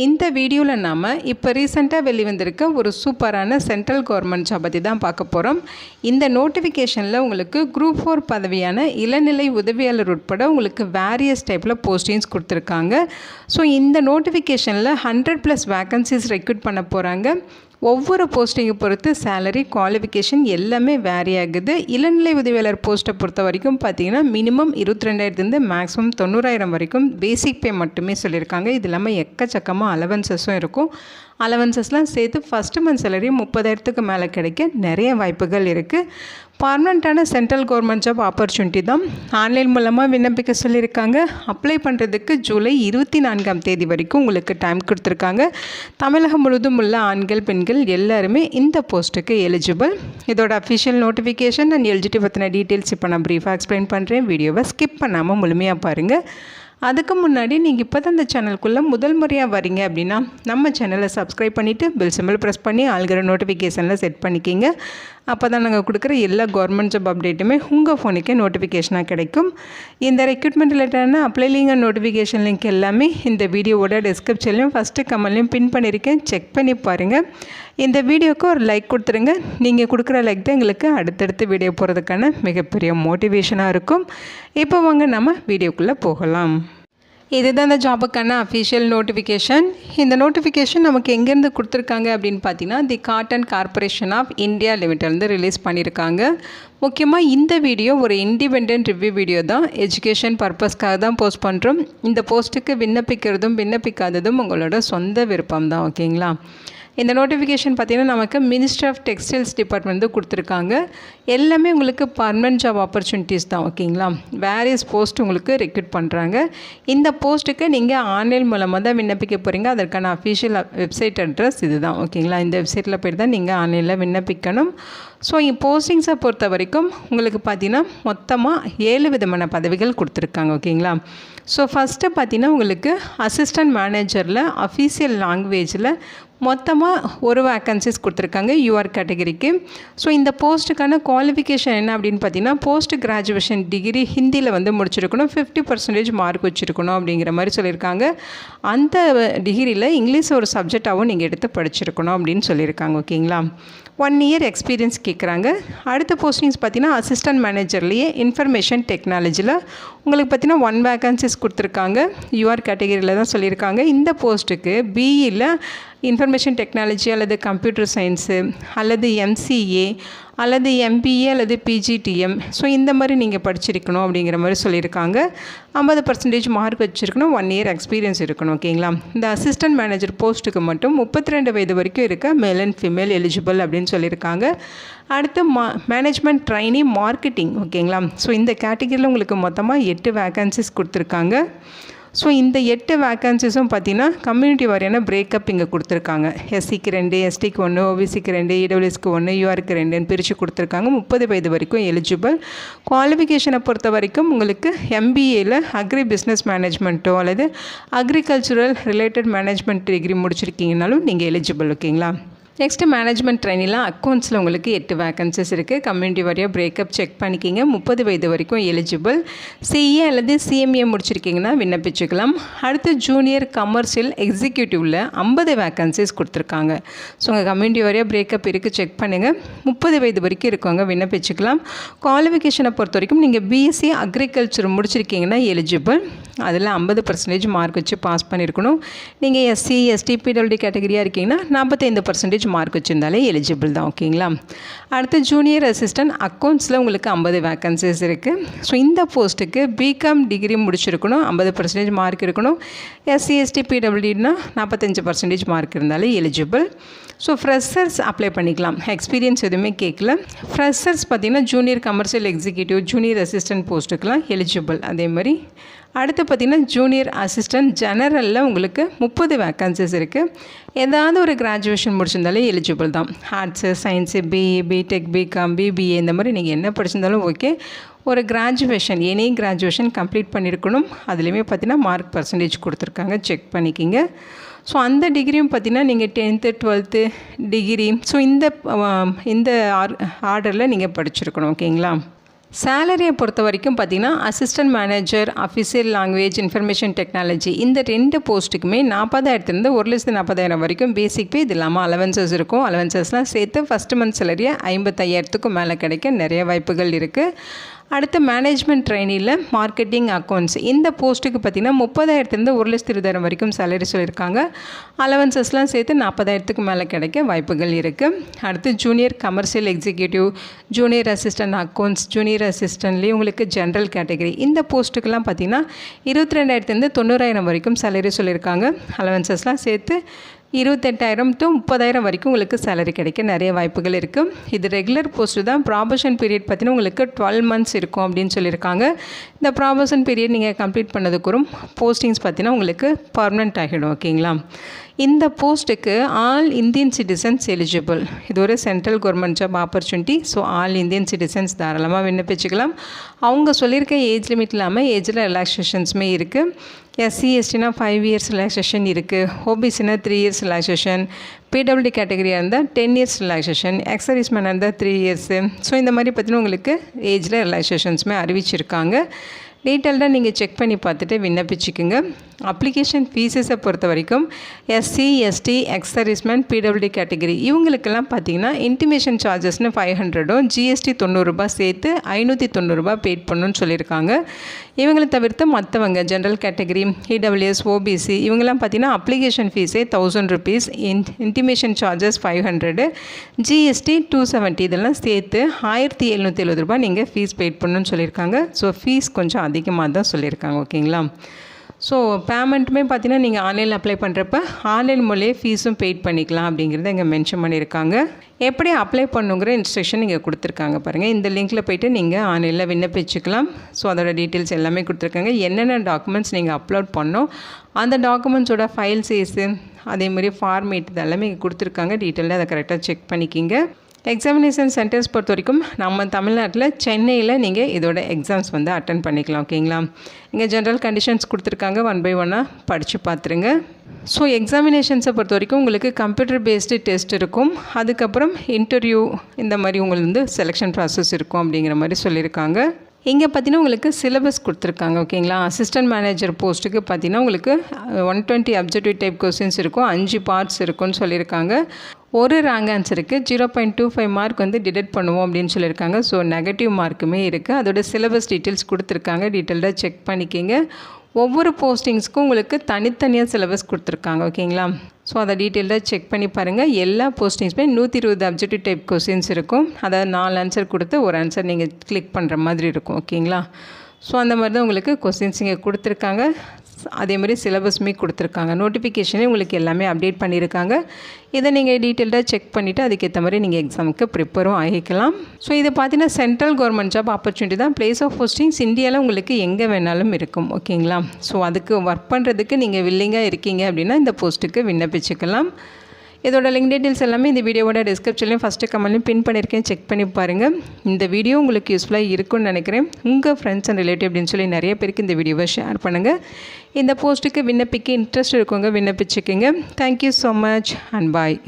இந்த வீடியோவில் நாம் இப்போ ரீசெண்டாக வெளிவந்திருக்க ஒரு சூப்பரான சென்ட்ரல் கவர்மெண்ட் ஜாப் பற்றி தான் பார்க்க போகிறோம். இந்த நோட்டிஃபிகேஷனில் உங்களுக்கு குரூப் 4 பதவியான இளநிலை உதவியாளர் உட்பட உங்களுக்கு வேரியஸ் டைப்பில் போஸ்டிங்ஸ் கொடுத்துருக்காங்க. ஸோ இந்த நோட்டிஃபிகேஷனில் 100+ வேக்கன்சிஸ் ரெக்ரூட் பண்ண போகிறாங்க. ஒவ்வொரு போஸ்டிங்கை பொறுத்து சேலரி குவாலிஃபிகேஷன் எல்லாமே வேரி ஆகுது. இளநிலை உதவியாளர் போஸ்ட்டை பொறுத்த வரைக்கும் பார்த்தீங்கன்னா மினிமம் 22,000 மேக்ஸிமம் 90,000 வரைக்கும் பேசிக் பே மட்டுமே சொல்லியிருக்காங்க. இது இல்லாமல் எக்கச்சக்கமாக அலவன்சஸும் இருக்கும். அலவன்சஸ்லாம் சேர்த்து ஃபஸ்ட்டு மந்த் சேலரி 30,000 மேலே கிடைக்க நிறைய வாய்ப்புகள் இருக்குது. பர்மனெண்ட்டான சென்ட்ரல் கவர்மெண்ட் ஜாப் ஆப்பர்ச்சுனிட்டி தான். ஆன்லைன் மூலமாக விண்ணப்பிக்க சொல்லியிருக்காங்க. அப்ளை பண்ணுறதுக்கு ஜூலை 24 வரைக்கும் உங்களுக்கு டைம் கொடுத்துருக்காங்க. தமிழகம் முழுவதும் உள்ள ஆண்கள் பெண்கள் எல்லாருமே இந்த போஸ்ட்டுக்கு எலிஜிபிள். இதோட அஃபிஷியல் நோட்டிஃபிகேஷன் அண்ட் எலிஜிபிலிட்டி பற்றின டீட்டெயில்ஸ் இப்போ நான் ப்ரீஃபாக எக்ஸ்பிளைன் பண்ணுறேன். வீடியோவை ஸ்கிப் பண்ணாமல் முழுமையாக பாருங்கள். அதுக்கு முன்னாடி நீங்கள் இப்போ தான் இந்த சேனலுக்குள்ளே முதல் முறையாக வரீங்க அப்படின்னா நம்ம சேனலை சப்ஸ்கிரைப் பண்ணிவிட்டு பெல் சிம்பிள் ப்ரெஸ் பண்ணி ஆல்கிற நோட்டிஃபிகேஷனில் செட் பண்ணிக்கிங்க. அப்போ தான் நாங்கள் கொடுக்குற எல்லா கவர்மெண்ட் ஜாப் அப்டேட்டுமே உங்கள் ஃபோனுக்கே நோட்டிஃபிகேஷனாக கிடைக்கும். இந்த ரெக்ரூட்மெண்ட் ரிலேட்டடான apply link and notification link எல்லாமே இந்த வீடியோவோட டிஸ்கிரிப்ஷன்லையும் ஃபஸ்ட்டு கமெண்ட்லையும் பின் பண்ணியிருக்கேன். செக் பண்ணி பாருங்கள். இந்த வீடியோவுக்கு ஒரு லைக் கொடுத்துருங்க. நீங்கள் கொடுக்குற லைக் தான் எங்களுக்கு அடுத்தடுத்து வீடியோ போகிறதுக்கான மிகப்பெரிய மோட்டிவேஷனாக இருக்கும். இப்போ வாங்க நம்ம வீடியோக்குள்ளே போகலாம். இதுதான் இந்த ஜாபுக்கான அஃபிஷியல் நோட்டிஃபிகேஷன். இந்த நோட்டிஃபிகேஷன் நமக்கு எங்கேருந்து கொடுத்துருக்காங்க அப்படின்னு பார்த்தீங்கன்னா the cotton corporation of India லிமிட்டட்லேருந்து ரிலீஸ் பண்ணியிருக்காங்க. முக்கியமாக இந்த வீடியோ ஒரு இண்டிபெண்ட் ரிவ்யூ வீடியோ தான். எஜுகேஷன் பர்பஸ்க்காக தான் போஸ்ட் பண்ணுறோம். இந்த போஸ்ட்டுக்கு விண்ணப்பிக்கிறதும் விண்ணப்பிக்காததும் உங்களோட சொந்த விருப்பம் தான். ஓகேங்களா? இந்த நோட்டிஃபிகேஷன் பார்த்திங்கன்னா நமக்கு மினிஸ்ட்ரி ஆஃப் டெக்ஸ்டைல்ஸ் டிபார்ட்மெண்ட் கொடுத்துருக்காங்க. எல்லாமே உங்களுக்கு பர்மனெண்ட் ஜாப் ஆப்பர்ச்சுனிட்டிஸ் தான். ஓகேங்களா? வேரியஸ் போஸ்ட் உங்களுக்கு ரெக்ரூட் பண்ணுறாங்க. இந்த போஸ்ட்டுக்கு நீங்கள் ஆன்லைன் மூலமாக தான் விண்ணப்பிக்க போகிறீங்க. அதற்கான அஃபிஷியல் வெப்சைட் அட்ரஸ் இது தான். ஓகேங்களா? இந்த வெப்சைட்டில் போய்ட்டு தான் நீங்கள் ஆன்லைனில் விண்ணப்பிக்கணும். ஸோ போஸ்டிங்ஸை பொறுத்த வரைக்கும் உங்களுக்கு பார்த்திங்கன்னா மொத்தமாக 7 விதமான பதவிகள் கொடுத்துருக்காங்க. ஓகேங்களா? ஸோ ஃபஸ்ட்டு பார்த்திங்கன்னா உங்களுக்கு அசிஸ்டன்ட் மேனேஜரில் அஃபீஷியல் லாங்குவேஜில் மொத்தமாக ஒரு வேக்கன்சிஸ் கொடுத்துருக்காங்க யூஆர் கேட்டகரிக்கு. ஸோ இந்த போஸ்ட்டுக்கான குவாலிஃபிகேஷன் என்ன அப்படின்னு பார்த்தீங்கன்னா போஸ்ட் கிராஜுவேஷன் டிகிரி ஹிந்தியில் முடிச்சிருக்கணும். 50% மார்க் வச்சுருக்கணும் அப்படிங்கிற மாதிரி சொல்லியிருக்காங்க. அந்த டிகிரியில் இங்கிலீஷ் ஒரு சப்ஜெக்டாகவும் நீங்கள் எடுத்து படிச்சிருக்கணும் அப்படின்னு சொல்லியிருக்காங்க. ஓகேங்களா? 1 இயர் எக்ஸ்பீரியன்ஸ் கேட்குறாங்க. அடுத்த போஸ்டிங்ஸ் பார்த்தீங்கன்னா அசிஸ்டன்ட் மேனேஜர்லேயே இன்ஃபர்மேஷன் டெக்னாலஜியில் உங்களுக்கு பார்த்தீங்கன்னா 1 வேக்கன்சிஸ் கொடுத்துருக்காங்க. யூஆர் கேட்டகரியில் தான் சொல்லியிருக்காங்க. இந்த போஸ்ட்டுக்கு பிஇயில் இன்ஃபர்மேஷன் டெக்னாலஜி அல்லது கம்ப்யூட்டர் சயின்ஸு அல்லது எம்சிஏ அல்லது எம்பிஏ அல்லது பிஜிடிஎம் ஸோ இந்த மாதிரி நீங்கள் படிச்சிருக்கணும் அப்படிங்கிற மாதிரி சொல்லியிருக்காங்க. 50% மார்க் வச்சுருக்கணும். 1 இயர் எக்ஸ்பீரியன்ஸ் இருக்கணும். ஓகேங்களா? இந்த அசிஸ்டன்ட் மேனேஜர் போஸ்ட்டுக்கு மட்டும் 32 வயது வரைக்கும் இருக்க மேல் அண்ட் ஃபீமேல் எலிஜிபிள் அப்படின்னு சொல்லியிருக்காங்க. அடுத்து மேனேஜ்மெண்ட் ட்ரைனி மார்க்கெட்டிங். ஓகேங்களா? ஸோ இந்த கேட்டகரியில் உங்களுக்கு மொத்தமாக 8 வேக்கன்சிஸ் கொடுத்துருக்காங்க. ஸோ இந்த 8 வேக்கன்சிஸும் பார்த்திங்கன்னா கம்யூனிட்டி வாரியான பிரேக்கப் இங்கே கொடுத்துருக்காங்க. எஸ்சிக்கு 2, எஸ்டிக்கு 1, ஓபிசிக்கு 2, இடபிள்யூஎஸ்க்கு 1, யூஆருக்கு 2 பிரித்து கொடுத்துருக்காங்க. 30 வயது வரைக்கும் எலிஜிபிள். குவாலிஃபிகேஷனை பொறுத்த வரைக்கும் உங்களுக்கு எம்பிஏயில் அக்ரி பிஸ்னஸ் மேனேஜ்மெண்ட்டோ அல்லது அக்ரிகல்ச்சுரல் ரிலேட்டட் மேனேஜ்மெண்ட் டிகிரி முடிச்சிருக்கீங்கனாலும் நீங்கள் எலிஜிபிள். ஓகேங்களா? நெக்ஸ்ட்டு மேனேஜ்மெண்ட் ட்ரைனில் அக்கௌண்ட்ஸில் உங்களுக்கு 8 வேக்கன்சிஸ் இருக்குது. கம்யூனிட்டி வாரியாக பிரேக்கப் செக் பண்ணிக்கிங்க. 30 வயது வரைக்கும் எலிஜிபிள். சிஏ அல்லது சிஎம்ஏ முடிச்சிருக்கீங்கன்னா விண்ணப்பிச்சுக்கலாம். அடுத்து ஜூனியர் கமர்ஷியல் எக்ஸிக்யூட்டிவில் 50 வேக்கன்சிஸ் கொடுத்துருக்காங்க. ஸோ உங்கள் கம்யூனிட்டி வாரியாக பிரேக்கப் இருக்குது, செக் பண்ணுங்கள். 30 வயது வரைக்கும் இருக்கவங்க விண்ணப்பிச்சுக்கலாம். குவாலிஃபிகேஷனை பொறுத்த வரைக்கும் நீங்கள் பிஎஸ்சி அக்ரிகல்ச்சர் முடிச்சிருக்கீங்கன்னா எலிஜிபிள். அதில் 50% மார்க் வச்சு பாஸ் பண்ணியிருக்கணும். நீங்கள் எஸ்சி எஸ்டி பிடபிள்யூடி கேட்டகரியாக இருக்கீங்கன்னா 45% மார்க் வச்சுருந்தாலே எலிஜிபிள் தான். ஓகேங்களா? அடுத்து ஜூனியர் அசிஸ்டன்ட் அக்கௌண்ட்ஸில் உங்களுக்கு 50 வேக்கன்சிஸ் இருக்குது. ஸோ இந்த போஸ்ட்டுக்கு பிகாம் டிகிரி முடிச்சிருக்கணும். 50% மார்க் இருக்கணும். எஸ்சி எஸ்டி பிடபிள்யூடினா 45% மார்க் இருந்தாலே எலிஜிபிள். ஸோ ஃப்ரெஷர்ஸ் அப்ளை பண்ணிக்கலாம். எக்ஸ்பீரியன்ஸ் எதுவுமே கேட்கல. ஃப்ரெஷர்ஸ் பார்த்திங்கன்னா junior commercial executive junior assistant போஸ்ட்டுக்கெலாம் எலிஜிபிள். அதே மாதிரி அடுத்து பார்த்திங்கன்னா ஜூனியர் அசிஸ்டன்ட் ஜெனரலில் உங்களுக்கு 30 வேக்கன்சிஸ் இருக்குது. ஏதாவது ஒரு கிராஜுவேஷன் முடிச்சிருந்தாலே எலிஜிபிள் தான். Arts, science, BE, BTech, BCom, BBA இந்த மாதிரி நீங்கள் என்ன படிச்சிருந்தாலும் ஓகே. ஒரு கிராஜுவேஷன் எனி கிராஜுவேஷன் கம்ப்ளீட் பண்ணியிருக்கணும். அதுலேயுமே பார்த்திங்கன்னா மார்க் பர்சன்டேஜ் கொடுத்துருக்காங்க. செக் பண்ணிக்கிங்க. ஸோ அந்த டிகிரியும் பார்த்திங்கன்னா நீங்கள் 10th 12th டிகிரி ஸோ இந்த ஆர்டரில் நீங்கள் படிச்சிருக்கணும். ஓகேங்களா? சேலரியை பொறுத்த வரைக்கும் பார்த்திங்கன்னா assistant manager, official language, information technology இந்த 2 போஸ்ட்டுக்குமே 40,000 1,40,000 வரைக்கும் பேசிக் பே. இது இல்லாமல் அலவன்சஸ் இருக்கும். அலவன்சஸ்லாம் சேர்த்து ஃபஸ்ட் மந்த் சேலரியை 55,000க்கும் மேலே கிடைக்க நிறைய வாய்ப்புகள் இருக்குது. அடுத்து மேனேஜ்மெண்ட் ட்ரெயினியில் மார்க்கெட்டிங் அக்கௌண்ட்ஸ் இந்த போஸ்ட்டுக்கு பார்த்திங்கன்னா 30,000 1,20,000 வரைக்கும் சேலரி சொல்லியிருக்காங்க. அலவன்சஸ்லாம் சேர்த்து 40,000க்கு மேலே கிடைக்க வாய்ப்புகள் இருக்குது. அடுத்து junior commercial executive, junior assistant accounts, junior அசிஸ்டன்ட்லேயே உங்களுக்கு ஜென்ரல் கேட்டகரி இந்த போஸ்ட்டுக்கெல்லாம் பார்த்திங்கன்னா 22,000 90,000 வரைக்கும் சேலரி சொல்லியிருக்காங்க. அலவன்சஸ்லாம் சேர்த்து 28,000 to 30,000 வரைக்கும் உங்களுக்கு சேலரி கிடைக்க நிறைய வாய்ப்புகள் இருக்குது. இது ரெகுலர் போஸ்ட்டு தான். ப்ராபஷன் பீரியட் பார்த்தீங்கன்னா உங்களுக்கு 12 months இருக்கும் அப்படின்னு சொல்லியிருக்காங்க. இந்த ப்ராபஷன் பீரியட் நீங்கள் கம்ப்ளீட் பண்ணதுக்கு போஸ்டிங்ஸ் பார்த்தீங்கன்னா உங்களுக்கு பர்மனெண்ட் ஆகிடும். ஓகேங்களா? இந்த போஸ்ட்டுக்கு ஆல் இந்தியன் சிட்டிசன்ஸ் எலிஜிபிள். இது ஒரு central government job opportunity. So all Indian citizens தாராளமாக விண்ணப்பிச்சுக்கலாம். அவங்க சொல்லியிருக்க ஏஜ் லிமிட் இல்லாமல் ஏஜில் ரிலாக்ஸேஷன்ஸுமே இருக்குது. எஸ்சி எஸ்டினா 5 years ரிலாக்ஸேஷன் இருக்குது. ஓபிசினா 3 years ரிலாக்ஸேஷன். பிடபிள்யூடி கேட்டகரியாக இருந்தால் 10 years ரிலாக்ஸேஷன். எக்ஸர்வீஸ் மேனாக இருந்தால் 3 years. ஸோ இந்த மாதிரி பார்த்தீங்கன்னா உங்களுக்கு ஏஜில் ரிலாக்ஸேஷன்ஸுமே அறிவிச்சிருக்காங்க. டீட்டெயில்டாக நீங்கள் செக் பண்ணி பார்த்துட்டு விண்ணப்பிச்சுக்குங்க. அப்ளிகேஷன் ஃபீஸஸை பொறுத்த வரைக்கும் SC ST ex-servicemen PWD category இவங்களுக்கெல்லாம் பார்த்தீங்கன்னா இன்டிமேஷன் சார்ஜஸ்னு 500ம் ஜிஎஸ்டி 90 ரூபாய் சேர்த்து 590 ரூபாய் பெய்ட் பண்ணணும்னு சொல்லியிருக்காங்க. இவங்களை தவிர்த்து மற்றவங்க ஜென்ரல் கேட்டகரி, இடபிள்யூஎஸ், ஓபிசி இவங்கெல்லாம் பார்த்தீங்கன்னா அப்ளிகேஷன் ஃபீஸே 1000 rupees, இன்டிமேஷன் சார்ஜஸ் 500, ஜிஎஸ்டி 270 இதெல்லாம் சேர்த்து 1770 ரூபாய் நீங்கள் ஃபீஸ் பெய்ட் பண்ணணும்னு சொல்லியிருக்காங்க. ஸோ ஃபீஸ் கொஞ்சம் அதிகமாக தான் சொல்லியிருக்காங்க. ஓகேங்களா? ஸோ பேமெண்ட்டுமே பார்த்தீங்கன்னா நீங்கள் ஆன்லைனில் அப்ளை பண்ணுறப்ப ஆன்லைன் மூலியே ஃபீஸும் பெய்ட் பண்ணிக்கலாம் அப்படிங்கிறத இங்கே மென்ஷன் பண்ணியிருக்காங்க. எப்படி அப்ளை பண்ணுங்கிற இன்ஸ்ட்ரக்ஷன் நீங்கள் கொடுத்துருக்காங்க பாருங்கள். இந்த லிங்க்கில் போய்ட்டு நீங்கள் ஆன்லைனில் விண்ணப்பிச்சுக்கலாம். ஸோ அதோட டீட்டெயில்ஸ் எல்லாமே கொடுத்துருக்காங்க. என்னென்ன டாக்குமெண்ட்ஸ் நீங்கள் அப்லோட் பண்ணோம், அந்த டாக்குமெண்ட்ஸோட ஃபைல் சைஸு, அதேமாதிரி ஃபார்மேட் இதெல்லாமே இங்கே கொடுத்துருக்காங்க. டீட்டெயிலாக அதை கரெக்டாக செக் பண்ணிக்கிங்க. எக்ஸாமினேஷன் சென்டர்ஸ் பொறுத்த வரைக்கும் நம்ம தமிழ்நாட்டில் சென்னையில் நீங்கள் இதோட எக்ஸாம்ஸ் வந்து அட்டன் பண்ணிக்கலாம். ஓகேங்களா? இங்கே ஜென்ரல் கண்டிஷன்ஸ் கொடுத்துருக்காங்க. 1 by 1 படித்து பார்த்துருங்க. ஸோ எக்ஸாமினேஷன்ஸை பொறுத்த வரைக்கும் உங்களுக்கு கம்ப்யூட்டர் பேஸ்டு டெஸ்ட் இருக்கும். அதுக்கப்புறம் இன்டர்வியூ இந்த மாதிரி உங்களுக்கு வந்து செலெக்ஷன் ப்ராசஸ் இருக்கும் அப்படிங்கிற மாதிரி சொல்லியிருக்காங்க. இங்கே பார்த்தீங்கன்னா உங்களுக்கு சிலபஸ் கொடுத்துருக்காங்க. ஓகேங்களா? அசிஸ்டன்ட் மேனேஜர் போஸ்ட்டுக்கு பார்த்தீங்கன்னா உங்களுக்கு 120 அப்ஜெக்டிவ் டைப் கொஸ்டின்ஸ் இருக்கும். 5 parts இருக்கும்னு சொல்லியிருக்காங்க. ஒரு ரேங்க் ஆன்சருக்கு 0.25 மார்க் வந்து டிடெக்ட் பண்ணுவோம் அப்படின்னு சொல்லியிருக்காங்க. ஸோ நெகட்டிவ் மார்க்குமே இருக்குது. அதோட சிலபஸ் டீட்டெயில்ஸ் கொடுத்துருக்காங்க. டீட்டெயில்டாக செக் பண்ணிக்கிங்க. ஒவ்வொரு போஸ்டிங்ஸ்க்கும் உங்களுக்கு தனித்தனியாக சிலபஸ் கொடுத்துருக்காங்க. ஓகேங்களா? ஸோ அதை டீட்டெயில்டாக செக் பண்ணி பாருங்கள். எல்லா போஸ்டிங்ஸுமே 120 அப்ஜெக்டிவ் டைப் கொஸ்டின்ஸ் இருக்கும். அதாவது 4 ஆன்சர் கொடுத்து ஒரு ஆன்சர் நீங்கள் கிளிக் பண்ணுற மாதிரி இருக்கும். ஓகேங்களா? ஸோ அந்த மாதிரி தான் உங்களுக்கு கொஸ்டின்ஸ் இங்கே கொடுத்துருக்காங்க. அதேமாதிரி சிலபஸுமே கொடுத்துருக்காங்க. நோட்டிஃபிகேஷனே உங்களுக்கு எல்லாமே அப்டேட் பண்ணியிருக்காங்க. இதை நீங்கள் டீட்டெயில்டாக செக் பண்ணிவிட்டு அதுக்கேற்ற மாதிரி நீங்கள் எக்ஸாமுக்கு ப்ரிப்பேரும் ஆகிக்கலாம். ஸோ இது பார்த்தீங்கன்னா சென்ட்ரல் கவர்மெண்ட் ஜாப் ஆப்பர்ச்சுனிட்டி தான். பிளேஸ் ஆஃப் போஸ்டிங்ஸ் இந்தியாவில் உங்களுக்கு எங்கே வேணாலும் இருக்கும். ஓகேங்களா? ஸோ அதுக்கு ஒர்க் பண்ணுறதுக்கு நீங்கள் வில்லிங்காக இருக்கீங்க அப்படின்னா இந்த போஸ்ட்டுக்கு விண்ணப்பிச்சுக்கலாம். இதோட லிங்க் டீட்டெயில்ஸ் எல்லாமே இந்த வீடியோவோட டிஸ்கிரிப்ஷன்லையும் ஃபஸ்ட்டு கமெண்ட்லையும் பின் பண்ணியிருக்கேன். செக் பண்ணி பாருங்கள். இந்த வீடியோ உங்களுக்கு யூஸ்ஃபுல்லாக இருக்கும்னு நினைக்கிறேன். உங்கள் ஃப்ரெண்ட்ஸ் அண்ட் ரிலேட்டிவ் அப்படின்னு சொல்லி நிறைய பேருக்கு இந்த வீடியோவை ஷேர் பண்ணுங்கள். இந்த போஸ்ட்டுக்கு விண்ணப்பிக்க இன்ட்ரெஸ்ட் இருக்கவங்க விண்ணப்பிச்சுக்கிங்க. Thank you so much and bye.